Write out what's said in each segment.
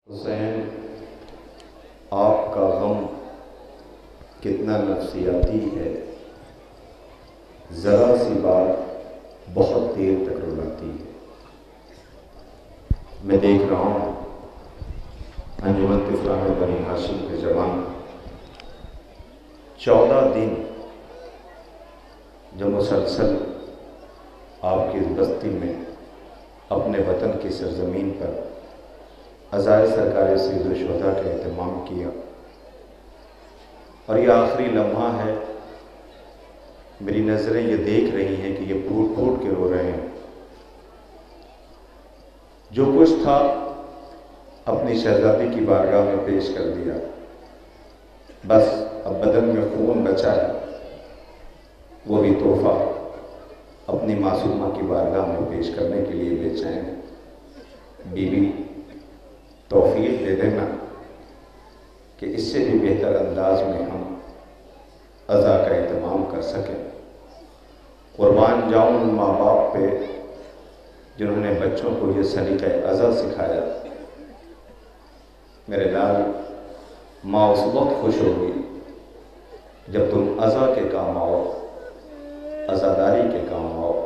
हुसैन, आपका गम कितना नफसियाती है, ज़रा सी बात बहुत देर तक रुलाती है। मैं देख रहा हूँ अंजुमन तिफ़रान बनी हाशिम के जवान 14 दिन जो मुसलसल आपकी बस्ती में अपने वतन की सरजमीन पर अज़ाए सरकार सैयद शुहदा का एहतमाम किया, और ये आखिरी लम्हा है। मेरी नज़रें ये देख रही हैं कि ये फूट फूट के रो रहे हैं। जो कुछ था अपनी शहजादी की बारगाह में पेश कर दिया, बस अब बदन में खून बचा है, वो भी तोहफा अपनी मासूमा की बारगाह में पेश करने के लिए बेचैन है। बीवी, तौफीक दे देना कि इससे भी बेहतर अंदाज में हम अज़ा का एहतमाम कर सकें। कुर्बान जाऊं उन माँ बाप पे जिन्होंने बच्चों को ये सलीक़ा अज़ा सिखाया। मेरे लाल, माँ उस वक्त खुश होगी जब तुम अज़ा के काम आओ, अज़ादारी के काम आओ।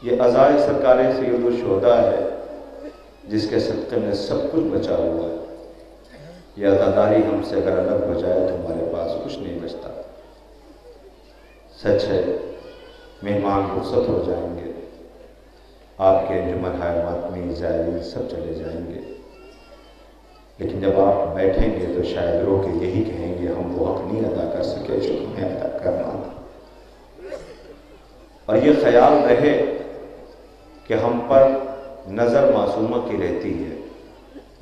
ये अज़ाए सरकार सैयद शुहदा है जिसके सदक़े में सब कुछ बचा हुआ है। यह अज़ादारी हमसे अगर अलग हो जाए तो हमारे पास कुछ नहीं बचता। सच है, मेहमान रुखसत हो जाएंगे, आपके अंजुमन हाय मातमी ज़ायरीन सब चले जाएंगे, लेकिन जब आप बैठेंगे तो शायद रो के यही कहेंगे, हम वो हक़ नहीं अदा कर सके जो तुम्हें अदा करना था। और ये ख्याल रहे कि हम पर नज़र मासूमा की रहती है,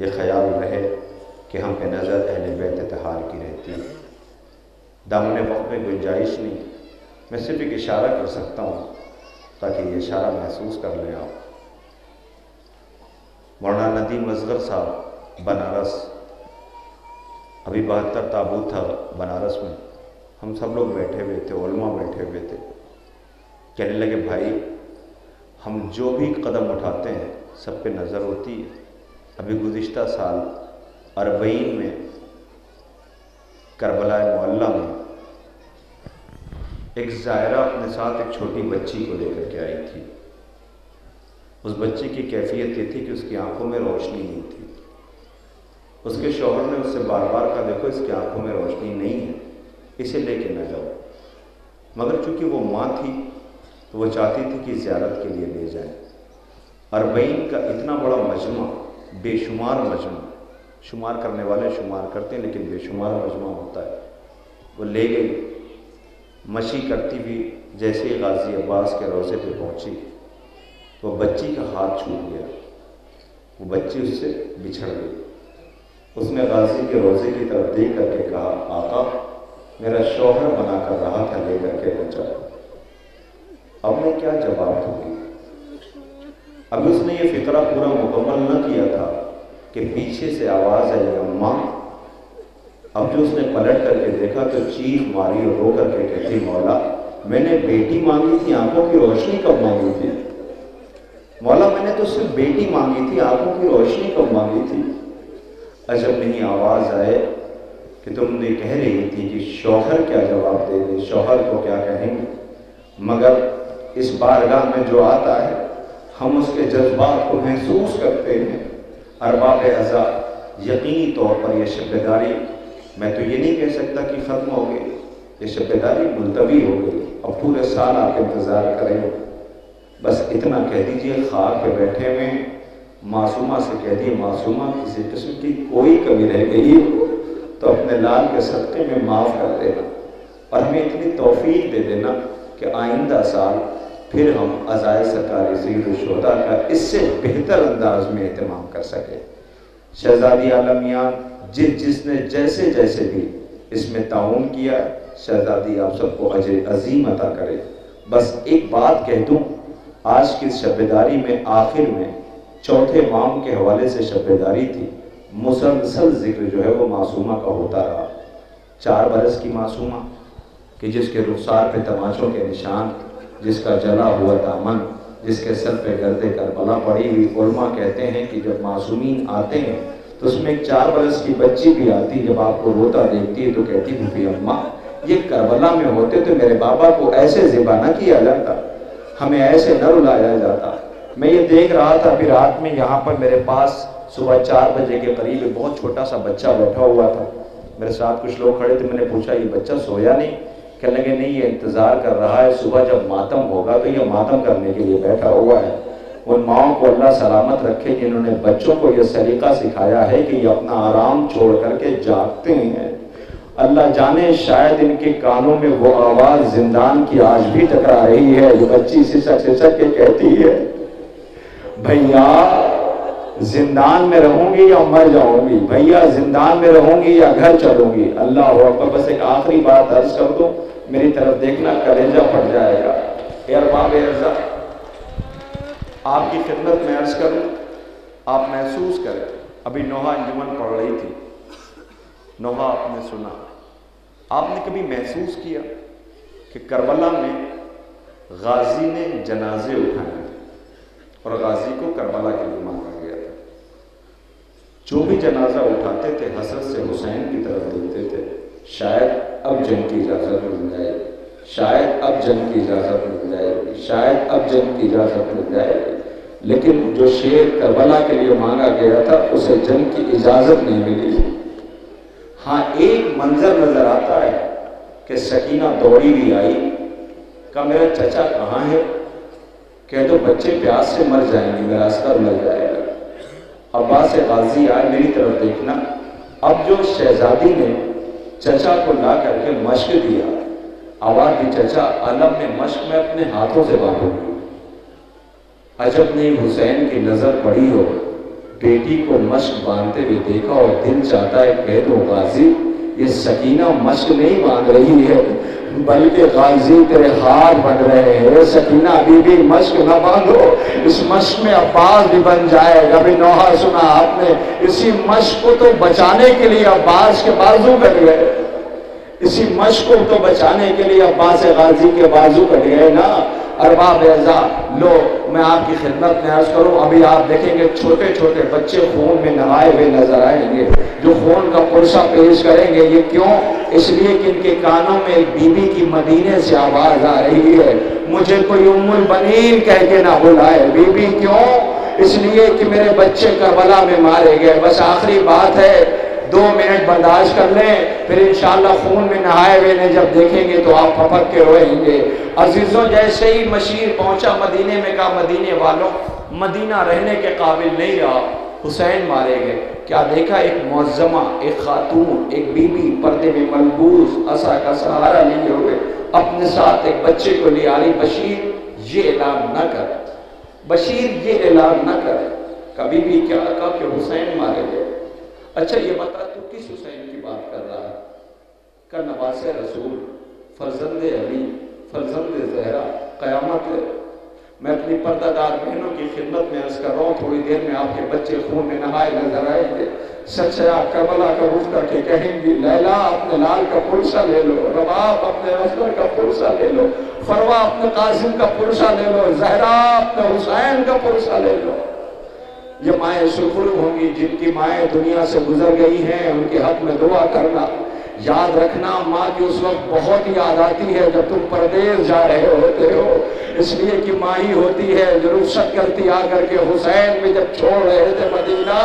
ये ख्याल रहे कि हम पे नज़र अहले बैत तहार की रहती है। दामन वक्त में गुंजाइश नहीं, मैं सिर्फ एक इशारा कर सकता हूँ ताकि ये इशारा महसूस कर लें आप। मौलाना नदीम असगर साहब बनारस, अभी 72 ताबूत था बनारस में, हम सब लोग बैठे हुए थे, उलमा बैठे हुए थे। कहने लगे, भाई हम जो भी कदम उठाते हैं सब पे नज़र होती है। अभी गुज़िश्ता साल अरबईन में करबला मोहल्ला में एक ज़ायरा अपने साथ एक छोटी बच्ची को लेकर के आई थी। उस बच्ची की कैफियत ये थी कि उसकी आंखों में रोशनी नहीं थी। उसके शौहर ने उससे बार बार कहा, देखो इसकी आंखों में रोशनी नहीं है, इसे लेके न जाओ। मगर चूँकि वो माँ थी तो वो चाहती थी कि ज़ियारत के लिए ले जाए। अरबईन का इतना बड़ा मजमा, बेशुमार मजमा, शुमार करने वाले शुमार करते हैं लेकिन बेशुमार मजमा होता है। वो ले गई, मशी करती हुई जैसे ही गाजी अब्बास के रोज़े पे पहुंची तो बच्ची का हाथ छूट गया, वो बच्ची उससे बिछड़ गई। उसने गाजी के रोज़े की तरफ देख करके कहा, आका मेरा शौहर बना कर रहा था, ले करके बचा। अब मैं क्या जवाब दूंगी? अभी उसने ये फिक्रा पूरा मुकम्मल न किया था कि पीछे से आवाज़ आई, अम्मा। अब जो उसने पलट करके देखा तो चीख मारी और रो करके कहती, मौला मैंने बेटी मांगी थी, आंखों की रोशनी कब मांगी थी? मौला मैंने तो सिर्फ बेटी मांगी थी, आंखों की रोशनी कब मांगी थी? अजब नहीं आवाज़ आए कि तुमने कह रही थी कि शौहर क्या जवाब देंगे, शौहर को क्या कहेंगे। मगर इस बारगाह में जो आता है हम उसके जज्बात को महसूस करते हैं। अरबाब अज़ा, यकीनी तौर पर यह शब्बेदारी, मैं तो ये नहीं कह सकता कि ख़त्म हो गई, ये शब्बेदारी मुलतवी हो गई। अब पूरे साल आप इंतज़ार करें। बस इतना कह दीजिए, खाक पे बैठे हुए मासूमा से कह दिए, मासूमा किसी किस्म की कोई कमी रह गई तो अपने लाल के सदक़े में माफ़ कर देना, और हमें इतनी तौफीक दे देना कि आइंदा साल फिर हम अज़ाए सरकार सैयद शुहदा का इससे बेहतर अंदाज में एहतमाम कर सके। शहज़ादी आलमियान, जिसने जैसे जैसे भी इसमें ताउन किया, शहज़ादी आप सबको अजर अजीम अता करे। बस एक बात कह दूँ, आज की शब्बेदारी में आखिर में चौथे इमाम के हवाले से शब्बेदारी थी, मुसलसल जिक्र जो है वो मासूमा का होता रहा। 4 बरस की मासूमा कि जिसके रुखसार पे तमाचों के निशान, जिसका जला हुआ दामन, जिसके सर पे गर्दे करबला पड़ी हुई। उलमा कहते हैं कि जब मासूमीन आते हैं तो उसमें एक 4 बरस की बच्ची भी आती, जब आपको रोता देखती है तो कहती भूपी अम्मा, ये करबला में होते तो मेरे बाबा को ऐसे ज़िबा न किया जाता, हमें ऐसे न रुलाया जाता। मैं ये देख रहा था अभी रात में, यहाँ पर मेरे पास सुबह 4 बजे के करीब एक बहुत छोटा सा बच्चा बैठा हुआ था। मेरे साथ कुछ लोग खड़े थे, मैंने पूछा ये बच्चा सोया नहीं? कहने लगे नहीं, ये इंतज़ार कर रहा है, सुबह जब मातम होगा तो ये मातम करने के लिए बैठा हुआ है। उन माओं को अल्लाह सलामत रखे जिन्होंने बच्चों को यह सलीका सिखाया है कि ये अपना आराम छोड़ करके जागते हैं। अल्लाह जाने शायद इनके कानों में वो आवाज़ जिंदान की आज भी टकरा रही है, जो बच्ची सिसक सिसक के कहती है भैया जिंदान में रहूंगी या मर जाऊंगी, भैया जिंदान में रहूंगी या घर चलूंगी। अल्लाह अकबर। बस एक आखिरी बात अर्ज कर दूं, मेरी तरफ देखना, कलेजा फट जाएगा। अरबाब अर्ज़ा, आपकी खिदमत में अर्ज करूं, आप महसूस करें। अभी नोहा अंजुमन पढ़ रही थी, नोहा आपने सुना, आपने कभी महसूस किया कि करबला में गाजी ने जनाजे उठाए और गाजी को करबला के लिए मांगा गया था। जो भी जनाजा उठाते थे हसरत से हुसैन की तरफ देखते थे, शायद अब जंग की इजाज़त मिल जाएगी, शायद अब जंग की इजाज़त मिल जाएगी, शायद अब जंग की इजाज़त मिल जाएगी। लेकिन जो शेर करबला के लिए मांगा गया था उसे जंग की इजाज़त नहीं मिली। हाँ, एक मंजर नजर आता है कि सकीना दौड़ी भी आई, कहा मेरा चचा कहाँ है? कह दो बच्चे प्यास से मर जाएंगे, मेरा अस्कर मर जाएगा। अब्बास गाजी आए, मेरी तरफ देखना। अब जो शहजादी ने चचा को ला करके मश्क दिया, आवाज दी चचा आलम में मश्क में अपने हाथों से बांधूंगी। अजब नहीं हुसैन की नजर पड़ी हो, बेटी को मश्क बांधते हुए देखा और दिल चाहता है कह दो गाजी ये सकीना मश्क नहीं बांध रही है, बल्कि गाजी तेरे हाथ बन रहे हैं। सकीना अभी भी मश्क न बांधो, इस मश्क में अब्बास भी बन जाएगा। अभी नोहा सुना आपने, इसी मश्क को तो बचाने के लिए अब्बास के बाजू कट गए, इसी मश्क को तो बचाने के लिए अब्बास गाजी के बाजू कट गए ना। अरबाब अर्ज़ा, लो मैं आपकी खिदमत में अर्ज करूं, अभी आप देखेंगे छोटे छोटे बच्चे खून में नहाए हुए नजर आएंगे, जो खून का पुरसा पेश करेंगे। ये क्यों? इसलिए कि इनके कानों में एक बीबी की मदीने से आवाज आ रही है, मुझे कोई उम्मुल बनीन कह के ना बुलाए। बीबी क्यों? इसलिए कि मेरे बच्चे करबला में मारे गए। बस आखिरी बात है, 2 मिनट बर्दाश्त कर लें, फिर इंशाअल्लाह खून में नहाए हुए ने जब देखेंगे तो आप फपक के रोएंगे। अजीजों, जैसे ही मशीर पहुंचा मदीने में, कहा मदीने वालों मदीना रहने के काबिल नहीं रहा, हुसैन मारे गए। क्या देखा? एक मुअज्जमा, एक खातून, एक बीबी पर्दे में मलबूस, असा का सहारा लिए हुए अपने साथ एक बच्चे को ले आ रही। बशीर ये ऐलान न कर, बशीर ये ऐलान न कर। कभी भी क्या कहा कि हुसैन मारे गए। अच्छा ये बता तू किस हुसैन की बात कर रहा है? का नवासे रसूल, फर्जंद अली, फर्जंद ज़हरा, क़यामत है। मैं अपनी पर्दादार बहनों की खिदमत में अर्ज कर रहा हूँ, थोड़ी देर में आपके बच्चे खून में नहाए नजर आएंगे। सच्चा करबला का रुख करके कहेंगी लैला अपने लाल का पुरसा ले लो, रबाब अपने असगर का पुरसा ले लो, फरवा अपने कासिम का पुरसा ले लो, ज़हरा अपने हुसैन का पुरसा ले लो। ये माएँ शुक्र होंगी जिनकी माएँ दुनिया से गुजर गई हैं, उनके हक में दुआ करना। याद रखना, माँ की उस वक्त बहुत याद आती है जब तुम परदेश जा रहे होते हो, इसलिए कि माँ ही होती है जो रुखसत करती आकर के हुसैन में जब छोड़ रहे थे मदीना,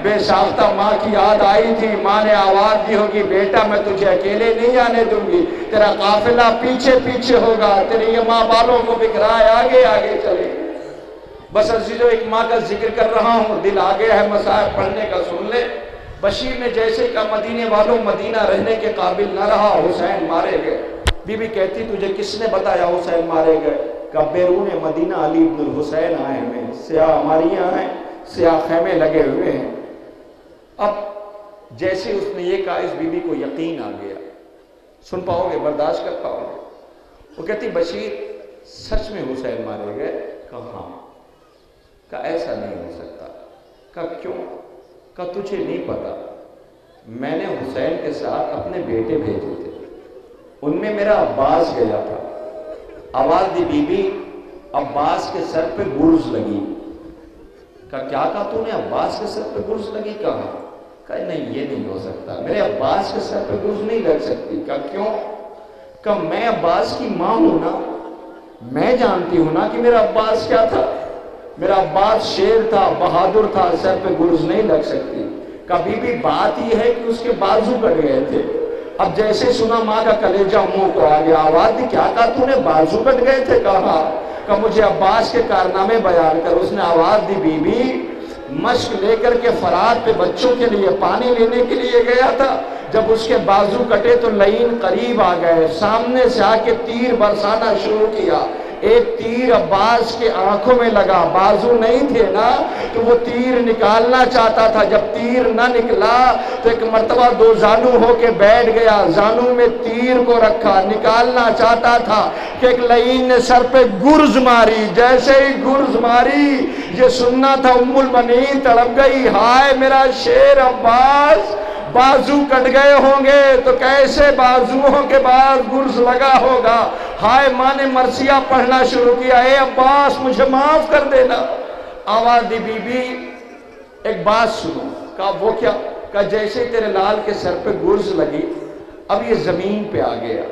बेसाख्ता माँ की याद आई थी। माँ ने आवाज दी होगी, बेटा मैं तुझे अकेले नहीं जाने दूंगी, तेरा काफिला पीछे पीछे होगा, तेरे ये माँ बालों को बिखराए आगे आगे चलेंगे। बस अजीजों, एक माँ का जिक्र कर रहा हूँ, दिल आ गया है मसाइब पढ़ने का, सुन ले। बशीर ने जैसे का मदीने वालों मदीना रहने के काबिल न रहा, हुसैन मारे गए। बीबी कहती तुझे किसने बताया हुसैन मारे गए? का बैरून मदीना अली इब्नुल हुसैन आए हैं, स्याह हमारी यहाँ हैं, स्याह खेमे लगे हुए हैं। अब जैसे उसने ये कहा, इस बीबी को यकीन आ गया। सुन पाओगे, बर्दाश्त कर पाओगे? वो कहती बशीर सच में हुसैन मारे गए? कहा का ऐसा नहीं हो सकता। का क्यों? का तुझे नहीं पता, मैंने हुसैन के साथ अपने बेटे भेजे थे, उनमें मेरा अब्बास गया था। आवाज दी बीबी, अब्बास के सर पे गुर्ज लगी। का क्या कहा तूने? अब्बास के सर पे गुर्ज लगी? कहा कहा नहीं ये नहीं हो सकता, मेरे अब्बास के सर पे गुर्ज नहीं लग सकती। कहा क्यों? कहा मैं अब्बास की माँ हूं ना, मैं जानती हूं ना कि मेरा अब्बास क्या था। मेरा अब्बास शेर था, बहादुर था, सर पे गुर्ज नहीं लग सकती। कभी भी बात यह है कि उसके बाजू कट गए थे। अब जैसे सुना माँ का कलेजा मुंह को आ गया, आवाज दी क्या कहा तूने, बाजू कट गए थे? कहा मुझे अब्बास के कारनामे बयान कर। उसने आवाज दी बीबी मश्क लेकर के फरात पे बच्चों के लिए पानी लेने के लिए गया था, जब उसके बाजू कटे तो लईन करीब आ गए, सामने से आके तीर बरसाना शुरू किया। एक तीर अब्बास के आंखों में लगा, बाजू नहीं थे ना तो वो तीर निकालना चाहता था। जब तीर ना निकला तो एक मर्तबा दो जानू होके बैठ गया, जानू में तीर को रखा, निकालना चाहता था कि एक लईन ने सर पे गुर्ज मारी। जैसे ही गुर्ज मारी, ये सुनना था उम्मुल बनीन तड़प गई, हाय मेरा शेर अब्बास, बाजू कट गए होंगे तो कैसे बाजुओं के बाद गुर्ज लगा होगा। हाय माँ ने मरसिया पढ़ना शुरू किया, ए अब्बास मुझे माफ कर देना। आवाज दी बीबी एक बात सुनो। कहा वो क्या? कहा जैसे तेरे लाल के सर पे गुर्ज लगी, अब ये जमीन पे आ गया।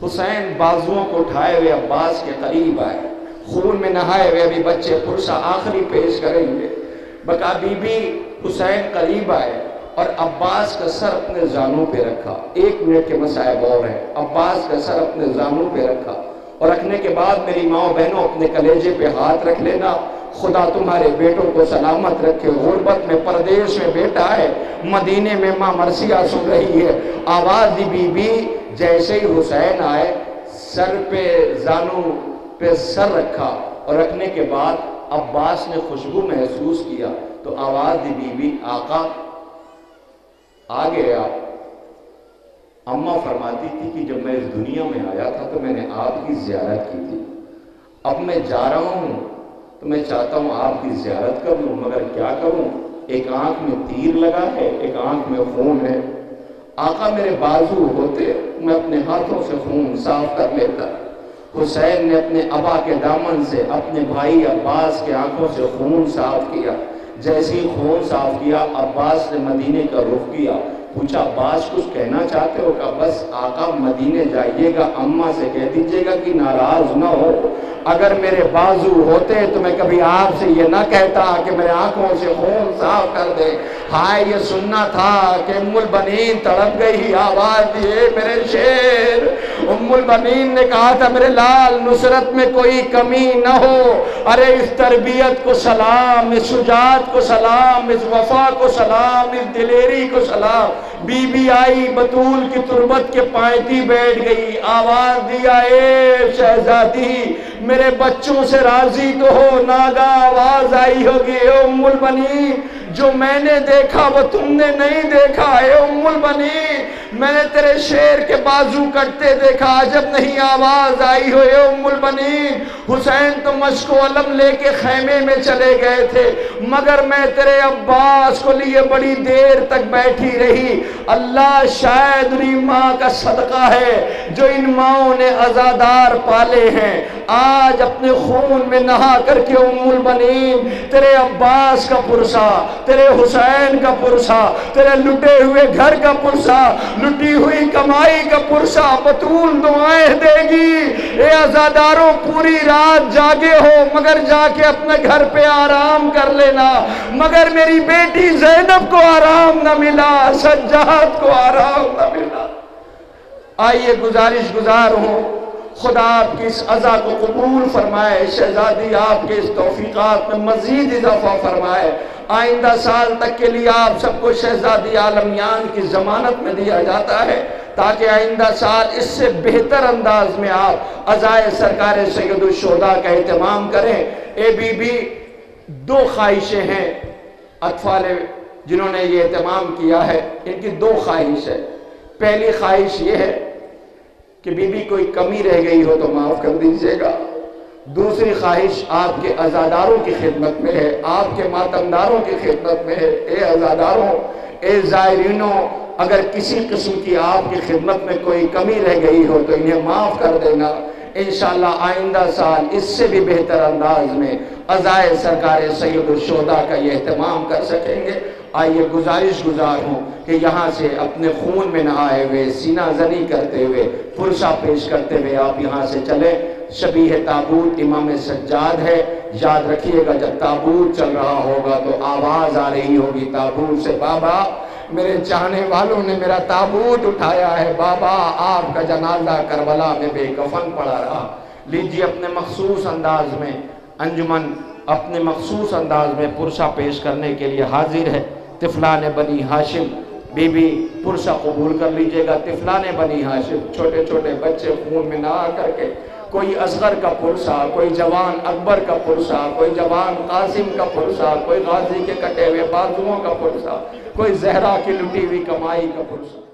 हुसैन बाजुओं को उठाए हुए अब्बास के करीब आए, खून में नहाए हुए अभी बच्चे पुरसा आखिरी पेश करेंगे। बका बीबी हुसैन करीब आए और अब्बास का सर अपने जानों पे रखा। 1 मिनट के मसायब और है। अब्बास का सर अपने जानों पे रखा और रखने के बाद मेरी माँ बहनों अपने कलेजे पे हाथ रख लेना, खुदा तुम्हारे बेटों को सलामत रखे। गुर्बत में परदेश में बेटा है, मदीने में माँ मरसिया सुन रही है। आवाज दी बीबी, जैसे ही हुसैन आए सर पे जानू पे सर रखा और रखने के बाद अब्बास ने खुशबू महसूस किया तो आवाज दी बीबी, आका आ गए आप। अम्मा फरमाती थी कि जब मैं इस दुनिया में आया था तो मैंने आपकी ज़ियारत की थी, अब मैं जा रहा हूँ तो मैं चाहता हूँ आपकी ज़ियारत कर लूँ, मगर क्या करूँ, एक आंख में तीर लगा है, एक आंख में खून है। आका मेरे बाजू होते मैं अपने हाथों से खून साफ कर लेता। हुसैन ने अपने अबा के दामन से अपने भाई अब्बास के आंखों से खून साफ किया। जैसे ही खून साफ किया, अब्बास ने मदीने का रुख किया। पूछा अब्बास कुछ कहना चाहते हो? कहा बस आका मदीने जाइएगा, अम्मा से कह दीजिएगा कि नाराज ना हो। अगर मेरे बाजू होते तो मैं कभी आपसे ये ना कहता कि मेरे आंखों से खून साफ कर दे। हाय ये सुनना था कि उम्मुल बनीन तड़प गई, आवाज दिए मेरे शेर। उम्मुल बनीन ने कहा था मेरे लाल नुसरत में कोई कमी न हो। अरे इस तरबियत को सलाम, इस शुजात को सलाम, इस वफा को सलाम, इस दिलेरी को सलाम। बीबी आई बतूल की तुरबत के पायती बैठ गई, आवाज दिया ए शहजादी मेरे बच्चों से राजी तो हो। नागा आवाज आई होगी, ए उम्मुल बनीन जो मैंने देखा वो तुमने नहीं देखा। ए उम्मुल बनीन मैंने तेरे शेर के बाजू कटते देखा, जब नहीं आवाज आई हो। ए उम्मुल बनीन हुसैन तो मश्को अलम लेके खैमे में चले गए थे, मगर मैं तेरे अब्बास को लिए बड़ी देर तक बैठी रही। अल्लाह शायद उन्हीं माँ का सदका है जो इन माओं ने अज़ादार पाले हैं। आज अपने खून में नहा करके उम्मुल बनीन तेरे अब्बास का पुरसा, तेरे हुसैन का पुरसा, तेरे लुटे हुए घर का पुरसा, लुटी हुई कमाई का पुरसा बतूल दुआएं देगी। ए अज़ादारों पूरी रात जागे हो मगर जाके अपने घर पे आराम कर लेना। मगर मेरी बेटी ज़ैनब को आराम न मिला, सज्जाद को आराम न मिला। आइए गुजारिश गुजार हूँ, खुदा आपकी इस अज़ा को कबूल फरमाए, शहजादी आपके इस तौफीकात में मजीद इजाफा फरमाए। आइंदा साल तक के लिए आप सबको शहजादी आलमियान की जमानत में दिया जाता है ताकि आइंदा साल इससे बेहतर अंदाज में आप अज़ाए सरकार सैयदुल शुहदा का एहतमाम करें। ए बीबी 2 ख्वाहिशें हैं अतफाल जिन्होंने ये एहतमाम किया है, इनकी 2 ख्वाहिश है। पहली ख्वाहिश ये है कि बीबी कोई कमी रह गई हो तो माफ़ कर दीजिएगा। दूसरी ख्वाहिश आपके अज़ादारों की खिदमत में है, आपके मातमदारों की खिदमत में है। ए अज़ादारों, ए ज़ायरीनों, अगर किसी किस्म की आपकी खिदमत में कोई कमी रह गई हो तो इन्हें माफ़ कर देना। इंशाअल्लाह आइंदा साल इससे भी बेहतर अंदाज में अज़ाए सरकार सैयदुल शुहदा का ये एहतमाम कर सकेंगे। आइए गुजारिश गुजार हूँ कि यहाँ से अपने खून में नहाए हुए, सीना जनी करते हुए, पुरसा पेश करते हुए आप यहाँ से चले। शबीह ताबूत इमाम सज्जाद है। याद रखिएगा, जब ताबूत चल रहा होगा तो आवाज़ आ रही होगी ताबूत से, बाबा मेरे चाहने वालों ने मेरा ताबूत उठाया है, बाबा आपका जनाजा करबला में बेकफन पड़ा रहा। लीजिए, अपने मखसूस अंदाज में अंजुमन अपने मखसूस अंदाज में पुरसा पेश करने के लिए हाजिर है। तिफलान बनी हाशिम, बीबी पुरसा कबूल कर लीजिएगा। तिफलान बनी हाशिम, छोटे छोटे बच्चे खून में नहा करके, कोई असगर का पुरसा, कोई जवान अकबर का पुरसा, कोई जवान कासिम का पुरसा, कोई गाजी के कटे हुए बाजुओं का पुरसा, कोई जहरा की लुटी हुई कमाई का पुरसा।